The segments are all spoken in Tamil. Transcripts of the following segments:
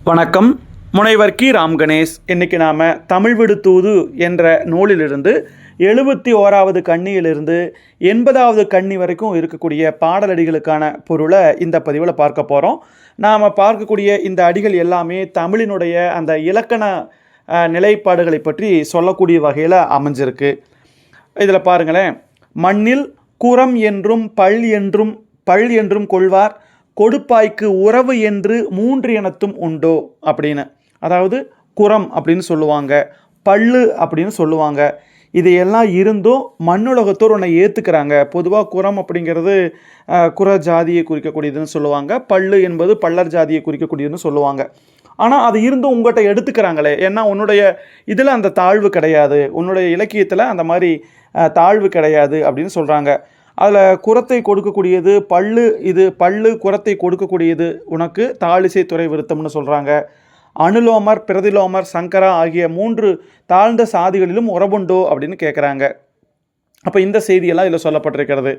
வணக்கம். முனைவர் கி ராம் கணேஷ். இன்றைக்கி நாம் தமிழ் விடு தூது என்ற நூலிலிருந்து 71வது கண்ணியிலிருந்து 80வது கண்ணி வரைக்கும் இருக்கக்கூடிய பாடலடிகளுக்கான பொருளை இந்த பதிவில் பார்க்க போகிறோம். நாம் பார்க்கக்கூடிய இந்த அடிகள் எல்லாமே தமிழினுடைய அந்த இலக்கண நிலைப்பாடுகளை பற்றி சொல்லக்கூடிய வகையில் அமைஞ்சிருக்கு. இதில் பாருங்களேன், மண்ணில் குரம் என்றும் பல் என்றும் கொள்வார், கொடுப்பாய்க்கு உறவு என்று 3 இனத்தும் உண்டோ அப்படின்னு. அதாவது குரம் அப்படின்னு சொல்லுவாங்க, பல்லு அப்படின்னு சொல்லுவாங்க. இதையெல்லாம் இருந்தும் மண்ணுலகத்தோர் உன்னை ஏற்றுக்கிறாங்க. பொதுவாக குரம் அப்படிங்கிறது குற ஜாதியை குறிக்கக்கூடியதுன்னு சொல்லுவாங்க, பல்லு என்பது பல்லர் ஜாதியை குறிக்கக்கூடியதுன்னு சொல்லுவாங்க. ஆனால் அது இருந்தும் உங்கள்கிட்ட எடுத்துக்கிறாங்களே, ஏன்னா உன்னுடைய இதில் அந்த தாழ்வு கிடையாது, உன்னுடைய இலக்கியத்தில் அந்த மாதிரி தாழ்வு கிடையாது அப்படின்னு சொல்கிறாங்க. அதில் குரத்தை கொடுக்கக்கூடியது பல்லு, இது பல்லு குரத்தை கொடுக்கக்கூடியது உனக்கு தாழிசை துறை விருத்தம்னு சொல்கிறாங்க. அனுலோமர், பிரதிலோமர், சங்கரா ஆகிய 3 தாழ்ந்த சாதிகளிலும் உறவுண்டோ அப்படின்னு கேட்குறாங்க. அப்போ இந்த செய்தியெல்லாம் இதில் சொல்லப்பட்டிருக்கிறது.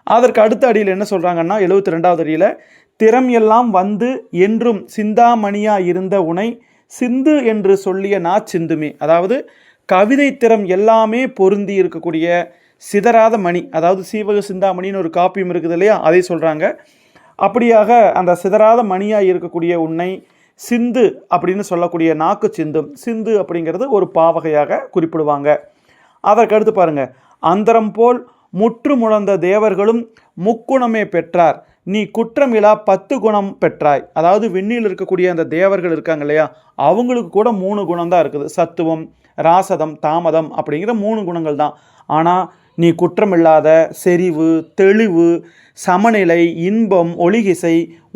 அதற்கு அடுத்த அடியில் என்ன சொல்கிறாங்கன்னா, 72வது அடியில் திறம் எல்லாம் வந்து என்றும் சிந்தாமணியா இருந்த உனை சிந்து என்று சொல்லிய சிந்துமே. அதாவது கவிதை திறம் எல்லாமே பொருந்தி இருக்கக்கூடிய சிதறாத மணி, அதாவது சீவக சிந்தாமணின்னு ஒரு காப்பியம் இருக்குது இல்லையா, அதை சொல்கிறாங்க. அப்படியாக அந்த சிதறாத மணியாக இருக்கக்கூடிய உன்னை சிந்து அப்படின்னு சொல்லக்கூடிய நாக்கு சிந்தும். சிந்து அப்படிங்கிறது ஒரு பாவகையாக குறிப்பிடுவாங்க. அதற்கடுத்து பாருங்கள், அந்தரம் போல் முற்று முழந்த தேவர்களும் முக்குணமே பெற்றார், நீ குற்றமிலா 10 குணம் பெற்றாய். அதாவது விண்ணில் இருக்கக்கூடிய அந்த தேவர்கள் இருக்காங்க இல்லையா, அவங்களுக்கு கூட 3 குணம் தான் இருக்குது. சத்துவம், ராசதம், தாமதம் அப்படிங்கிற 3 குணங்கள் தான். ஆனால் நீ குற்றமில்லாத செறிவு, தெளிவு, சமநிலை, இன்பம், ஒளிகிசை,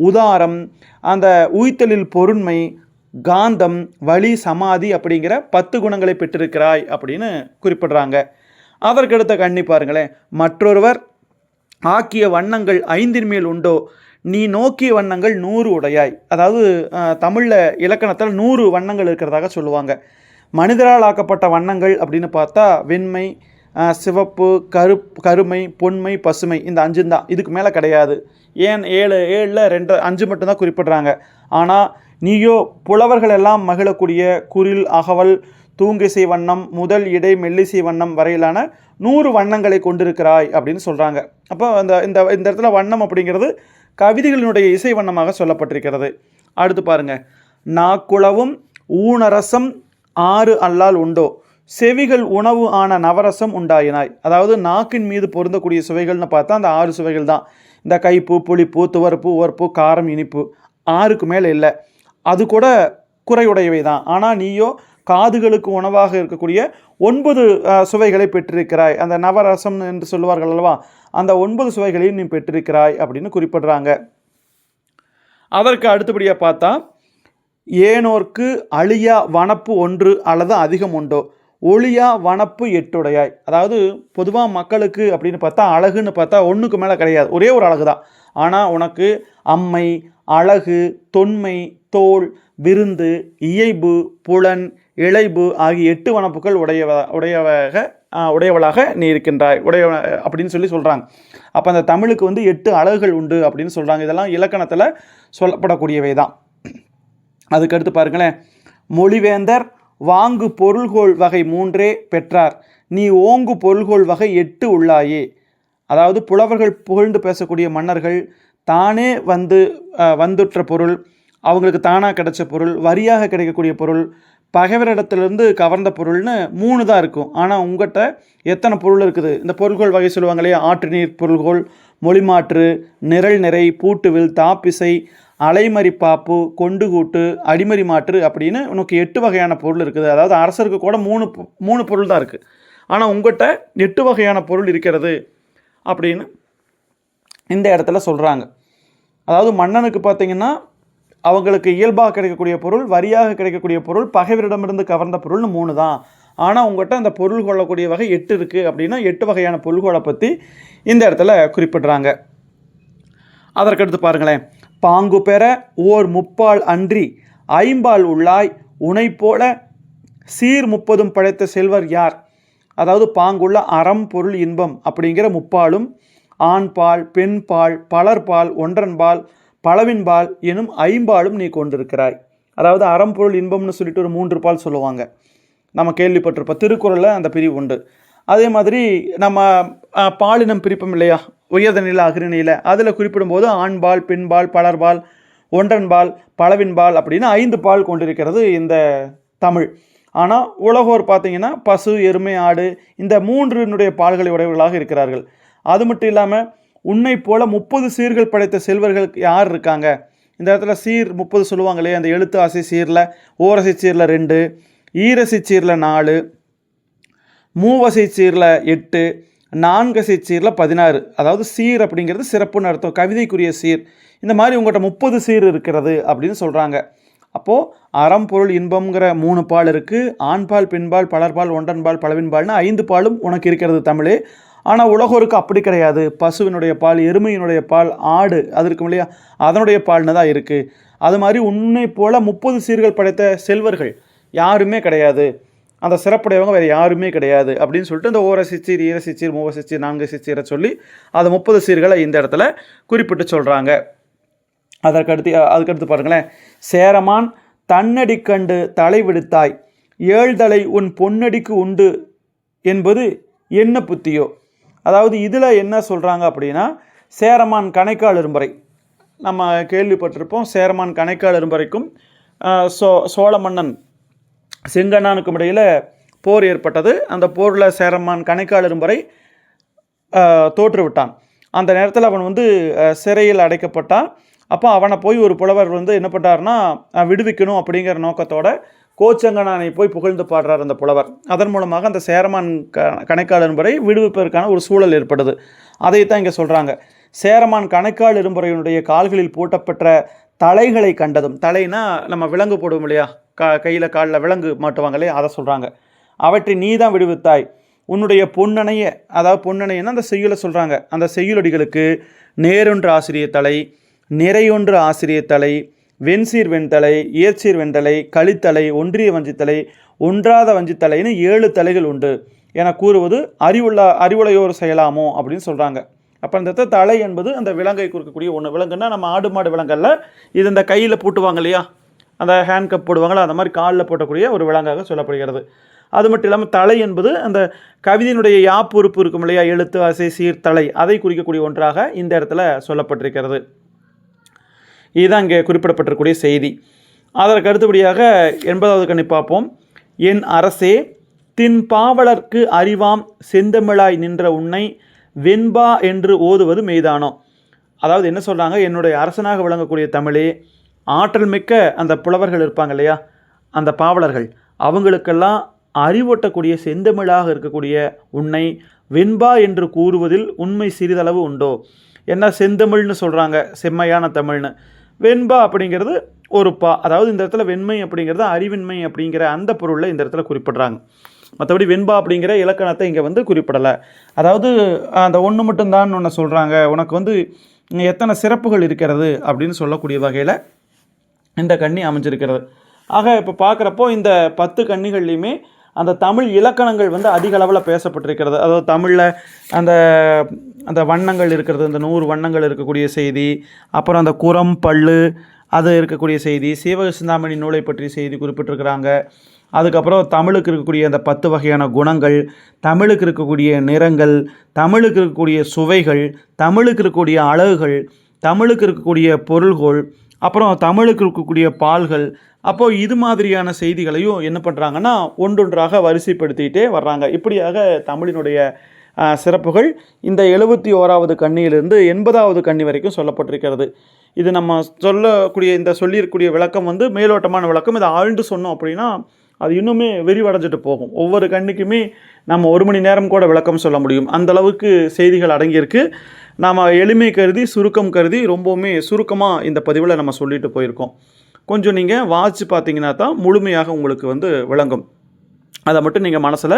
உதாரம், அந்த உய்த்தலில் பொருண்மை, காந்தம், வலி, சமாதி அப்படிங்கிற 10 குணங்களை பெற்றிருக்கிறாய் அப்படின்னு குறிப்பிடுறாங்க. அதற்கடுத்த கண்ணி பாருங்களேன், மற்றொருவர் ஆக்கிய வண்ணங்கள் 5 மேல் உண்டோ, நீ நோக்கிய வண்ணங்கள் 100 உடையாய். அதாவது தமிழில் இலக்கணத்தில் 100 வண்ணங்கள் இருக்கிறதாக சொல்லுவாங்க. மனிதரால் ஆக்கப்பட்ட வண்ணங்கள் அப்படின்னு பார்த்தா வெண்மை, சிவப்பு, கருமை, பொன்மை, பசுமை, இந்த 5 தான். இதுக்கு மேலே கிடையாது. ஏன் 7ல் 2 5 மட்டும்தான் குறிப்பிடுறாங்க. ஆனால் நீயோ புலவர்கள் எல்லாம் மகிழக்கூடிய குரில், அகவல், தூங்கிசை வண்ணம் முதல் இடை மெல்லிசை வண்ணம் வரையிலான 100 வண்ணங்களை கொண்டிருக்கிறாய் அப்படின்னு சொல்கிறாங்க. அப்போ இந்த இடத்துல வண்ணம் அப்படிங்கிறது கவிதைகளினுடைய இசை வண்ணமாக சொல்லப்பட்டிருக்கிறது. அடுத்து பாருங்கள், நாக்குளவும் ஊனரசம் 6 அல்லால் உண்டோ, செவிகள் உணவு ஆன நவரசம் உண்டாயினாய். அதாவது நாக்கின் மீது பொருந்தக்கூடிய சுவைகள்னு பார்த்தா அந்த 6 சுவைகள் தான். இந்த கைப்பு, புளிப்பு, துவர்ப்பு, உவர்ப்பு, காரம், இனிப்பு 6க்கு மேலே இல்லை. அது கூட குறையுடையவை தான். ஆனால் நீயோ காதுகளுக்கு உணவாக இருக்கக்கூடிய 9 சுவைகளை பெற்றிருக்கிறாய். அந்த நவரசம் என்று சொல்லுவார்கள் அல்லவா, அந்த 9 சுவைகளையும் நீ பெற்றிருக்கிறாய் அப்படின்னு குறிப்பிடுறாங்க. அதற்கு அடுத்தபடியாக பார்த்தா, ஏனோர்க்கு அழியா வனப்பு 1 அல்லது அதிகம் உண்டோ, ஒளியா வனப்பு 8 உடையாய். அதாவது பொதுவாக மக்களுக்கு அப்படின்னு பார்த்தா அழகுன்னு பார்த்தா 1க்கு மேலே கிடையாது, ஒரே ஒரு அழகு தான். ஆனால் உனக்கு அம்மை, அழகு, தொன்மை, தோல், விருந்து, இயைபு, புலன், இளைபு ஆகிய 8 வனப்புகள் உடையவளாக நீ இருக்கின்றாய் அப்படின்னு சொல்கிறாங்க. அப்போ அந்த தமிழுக்கு 8 அழகுகள் உண்டு அப்படின்னு சொல்கிறாங்க. இதெல்லாம் இலக்கணத்தில் சொல்லப்படக்கூடியவை தான். அதுக்கடுத்து பாருங்களேன், மொழிவேந்தர் வாங்கு பொருள்கோள் வகை 3 பெற்றார், நீ ஓங்கு பொருள்கோள் வகை 8 உள்ளாயே. அதாவது புலவர்கள் புகழ்ந்து பேசக்கூடிய மன்னர்கள் தானே வந்துற்ற பொருள், அவங்களுக்கு தானாக கிடைச்ச பொருள், வரியாக கிடைக்கக்கூடிய பொருள், பகைவரிடத்துலேருந்து கவர்ந்த பொருள்னு 3 தான் இருக்கும். ஆனால் உங்கள்கிட்ட எத்தனை பொருள் இருக்குது? இந்த பொருள்கோள் வகை சொல்லுவாங்க இல்லையா, ஆற்று நீர் பொருள்கோள், மொழிமாற்று, நிரல் நிறை, பூட்டுவில், தாப்பிசை, அலைமறி பாப்பு, கொண்டு கூட்டு, அடிமறி மாற்று அப்படின்னு உனக்கு 8 வகையான பொருள் இருக்குது. அதாவது அரசருக்கு கூட 3 பொருள் தான் இருக்குது. ஆனால் உங்கள்கிட்ட 8 வகையான பொருள் இருக்கிறது அப்படின்னு இந்த இடத்துல சொல்கிறாங்க. அதாவது மன்னனுக்கு பார்த்திங்கன்னா அவங்களுக்கு இயல்பாக கிடைக்கக்கூடிய பொருள், வரியாக கிடைக்கக்கூடிய பொருள், பகைவரிடமிருந்து கவர்ந்த பொருள்னு 3 தான். ஆனால் உங்கள்கிட்ட அந்த பொருள் கொள்ளக்கூடிய வகை 8 இருக்குது அப்படின்னா 8 வகையான பொருள்களை பற்றி இந்த இடத்துல குறிப்பிடுறாங்க. அதற்கடுத்து பாருங்களேன், பாங்கு பெற ஓர் 30 அன்றி 50 உள்ளாய், உனை போல சீர் 30 படைத்த செல்வர் யார். அதாவது பாங்குள்ள அறம், பொருள், இன்பம் அப்படிங்கிற 30 ஆண்பால், பெண்பால், பலர்பால், ஒன்றன்பால், பலவின்பால் எனும் 50 நீ கொண்டிருக்கிறாய். அதாவது அறம்பொருள் இன்பம்னு சொல்லிட்டு ஒரு 3 பால் சொல்லுவாங்க. நம்ம கேள்விப்பட்டிருப்போம். திருக்குறளில் அந்த பிரிவு உண்டு. அதே மாதிரி நம்ம பாலினம் பிரிப்போம் இல்லையா, உயர்தநிலை அகிர்நிலை, அதில் குறிப்பிடும்போது ஆண்பால், பெண்பால், பலர்பால், ஒன்றன்பால், பலவின்பால் அப்படின்னு 5 பால் கொண்டிருக்கிறது இந்த தமிழ். ஆனால் உலகோர் பார்த்தீங்கன்னா பசு, எருமை, ஆடு இந்த 3 பால்களை உடையவர்களாக இருக்கிறார்கள். அது மட்டும் இல்லாமல் உன்னை போல 30 சீர்கள் படைத்த செல்வர்கள் யார் இருக்காங்க? இந்த இடத்துல சீர் 30 சொல்லுவாங்க இல்லையா, அந்த எழுத்து ஆசை சீரில், ஓரசை சீரில் 2, ஈரசை சீரில் 4, மூவசை சீரில் 8, நான்கசை சீரில் 16. அதாவது சீர் அப்படிங்கிறது சிறப்புன்னு அர்த்தம், கவிதைக்குரிய சீர். இந்த மாதிரி உங்கள்கிட்ட 30 சீர் இருக்கிறது அப்படின்னு சொல்கிறாங்க. அப்போது அறம் பொருள் இன்பம்ங்கிற 3 பால் இருக்குது. ஆண்பால், பெண்பால், பலர்பால், ஒன்றன்பால், பலவின்பால்னு 5 பாலும் உனக்கு இருக்கிறது தமிழே. ஆனால் உலகோருக்கு அப்படி கிடையாது. பசுவினுடைய பால், எருமையினுடைய பால், ஆடு அது இருக்கும் இல்லையா, அதனுடைய பால்னு தான் இருக்குது. அது மாதிரி உன்னை போல் 30 சீர்கள் படைத்த செல்வர்கள் யாருமே கிடையாது, அந்த சிறப்புடையவங்க வேறு யாருமே கிடையாது அப்படின்னு சொல்லிட்டு இந்த ஓரசிச்சீர், ஈரசிச்சீர், மூவசிச்சீர், நான்கசிச்சீரை சொல்லி அது 30 சீர்களை இந்த இடத்துல குறிப்பிட்டு சொல்கிறாங்க. அதுக்கடுத்து பாருங்களேன், சேரமான் தன்னடி கண்டு தலை விடுத்தாய், ஏழ்தலை உன் பொன்னடிக்கு உண்டு என்பது என்ன புத்தியோ. அதாவது இதில் என்ன சொல்கிறாங்க அப்படின்னா, சேரமான் கணைக்கால் இரும்பறை நம்ம கேள்விப்பட்டிருப்போம். சேரமான் கணைக்கால் இரும்பறைக்கும் சோழ மன்னன் செங்கண்ணானுக்கும் இடையில் போர் ஏற்பட்டது. அந்த போரில் சேரமான் கணைக்கால் இரும்பறை தோற்றுவிட்டான். அந்த நேரத்தில் அவன் சிறையில் அடைக்கப்பட்டான். அப்போ அவனை போய் ஒரு புலவர் என்ன பண்ணார்னா விடுவிக்கணும் அப்படிங்கிற நோக்கத்தோட கோச்செங்கண்ணானை போய் புகழ்ந்து பாடுறார் அந்த புலவர். அதன் மூலமாக அந்த சேரமான் கணைக்கால் இரும்பறை விடுவிப்பதற்கான ஒரு சூழல் ஏற்படுது. அதைத்தான் இங்கே சொல்கிறாங்க. சேரமான் கணைக்கால் இரும்பறையினுடைய கால்களில் பூட்டப்பெற்ற தலைகளை கண்டதும், தலைனா நம்ம விலங்கு போடுவோம் இல்லையா, கையில் காலில் விலங்கு மாட்டுவாங்க இல்லையா, அதை சொல்கிறாங்க. அவற்றை நீ தான் விடுவித்தாய், உன்னுடைய பொன்னணைய, அதாவது பொன்னணையன்னா அந்த செய்யுளை சொல்கிறாங்க. அந்த செய்யுளடிகளுக்கு நேரொன்று ஆசிரிய தலை, நிறையொன்று ஆசிரிய தலை, வெண்சீர் வெண்தலை, இயற்சீர் வெண்தலை, களித்தலை, ஒன்றிய வஞ்சித்தலை, ஒன்றாத வஞ்சித்தலைன்னு 7 தலைகள் உண்டு என கூறுவது அறிவுளையோர் செய்யலாமோ அப்படின்னு சொல்கிறாங்க. அப்போ அந்த தலை என்பது அந்த விலங்கை குறிக்கக்கூடிய ஒன்று. விலங்குன்னா நம்ம ஆடு மாடு விலங்கல்ல, இது இந்த கையில் பூட்டுவாங்க இல்லையா, அந்த ஹேண்ட் கப் போடுவாங்களா, அந்த மாதிரி காலில் போட்டக்கூடிய ஒரு விலங்காக சொல்லப்படுகிறது. அது மட்டும் இல்லாமல் தலை என்பது அந்த கவிதையினுடைய யாப்பு உறுப்பு இருக்கும் இல்லையா, எழுத்து, அசை, சீர், தலை, அதை குறிக்கக்கூடிய ஒன்றாக இந்த இடத்துல சொல்லப்பட்டிருக்கிறது. இதுதான் இங்கே குறிப்பிடப்பட்டிருக்கூடிய செய்தி. அதற்கு அடுத்தபடியாக 80வது கண்ணி பார்ப்போம். என் அரசே, தின் பாவலர்க்கு அறிவாம் செந்தமிழாய் நின்ற உன்னை வெண்பா என்று ஓதுவது மெய்தானோ. அதாவது என்ன சொல்கிறாங்க, என்னுடைய அரசனாக விளங்கக்கூடிய தமிழே, ஆற்றல் மிக்க அந்த புலவர்கள் இருப்பாங்க இல்லையா, அந்த பாவலர்கள், அவங்களுக்கெல்லாம் அறிவூட்டக்கூடிய செந்தமிழாக இருக்கக்கூடிய உன்னை வெண்பா என்று கூறுவதில் உண்மை சிறிதளவு உண்டோ. என்ன செந்தமிழ்னு சொல்கிறாங்க, செம்மையான தமிழ்னு. வெண்பா அப்படிங்கிறது ஒரு அதாவது இந்த இடத்துல வெண்மை அப்படிங்கிறது அறிவின்மை அப்படிங்கிற அந்த பொருளில் இந்த இடத்துல குறிப்பிட்றாங்க. மற்றபடி வெண்பா அப்படிங்கிற இலக்கணத்தை இங்கே குறிப்பிடலை. அதாவது அந்த ஒன்று மட்டும்தான் ஒன்று சொல்கிறாங்க, உனக்கு எத்தனை சிறப்புகள் இருக்கிறது அப்படின்னு சொல்லக்கூடிய வகையில் இந்த கன்னி அமைஞ்சிருக்கிறது. ஆக இப்போ பார்க்குறப்போ இந்த 10 கன்னிகள்லையுமே அந்த தமிழ் இலக்கணங்கள் அதிக அளவில் பேசப்பட்டிருக்கிறது. அதாவது தமிழில் அந்த அந்த வண்ணங்கள் இருக்கிறது, அந்த 100 வண்ணங்கள் இருக்கக்கூடிய செய்தி, அப்புறம் அந்த குரம் பல்லு அது இருக்கக்கூடிய செய்தி, சீவக சிந்தாமணி நூலை பற்றிய செய்தி குறிப்பிட்டிருக்கிறாங்க. அதுக்கப்புறம் தமிழுக்கு இருக்கக்கூடிய அந்த 10 வகையான குணங்கள், தமிழுக்கு இருக்கக்கூடிய நிறங்கள், தமிழுக்கு இருக்கக்கூடிய சுவைகள், தமிழுக்கு இருக்கக்கூடிய அழகுகள், தமிழுக்கு இருக்கக்கூடிய பொருள்கள், அப்புறம் தமிழுக்கு இருக்கக்கூடிய பால்கள். அப்போது இது மாதிரியான செய்திகளையும் என்ன பண்ணுறாங்கன்னா ஒன்றொன்றாக வரிசைப்படுத்திகிட்டே வர்றாங்க. இப்படியாக தமிழினுடைய சிறப்புகள் இந்த 71வது கன்னியிலிருந்து 80வது கன்னி வரைக்கும் சொல்லப்பட்டிருக்கிறது. இது நம்ம சொல்லியிருக்கக்கூடிய விளக்கம் மேலோட்டமான விளக்கம். இதை ஆழ்ந்து சொன்னோம் அப்படின்னா அது இன்னுமே விரிவடைஞ்சிட்டு போகும். ஒவ்வொரு கன்னிக்குமே நம்ம 1 மணி நேரம் கூட விளக்கம் சொல்ல முடியும். அந்தளவுக்கு செய்திகள் அடங்கியிருக்கு. நாம் எளிமை கருதி சுருக்கம் கருதி ரொம்பவுமே சுருக்கமாக இந்த பதிவில் நம்ம சொல்லிட்டு போயிருக்கோம். கொஞ்சம் நீங்கள் வாசித்து பார்த்தீங்கன்னா தான் முழுமையாக உங்களுக்கு விளங்கும். அதை மட்டும் நீங்கள் மனசில்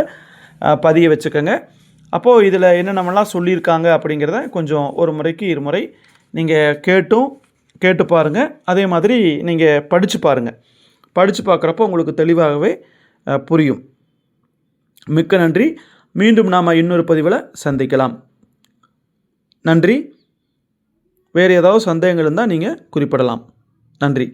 பதிய வச்சுக்கோங்க. அப்போது இதில் என்னென்னலாம் சொல்லியிருக்காங்க அப்படிங்கிறத கொஞ்சம் ஒரு முறைக்கு இருமுறை நீங்கள் கேட்டு பாருங்கள். அதே மாதிரி நீங்கள் படித்து பாருங்கள். படித்து பார்க்குறப்போ உங்களுக்கு தெளிவாகவே புரியும். மிக்க நன்றி. மீண்டும் நாம் இன்னொரு பதிவில் சந்திக்கலாம். நன்றி. வேறு ஏதாவது சந்தேகங்கள் இருந்தால் நீங்கள் குறிப்பிடலாம். நன்றி.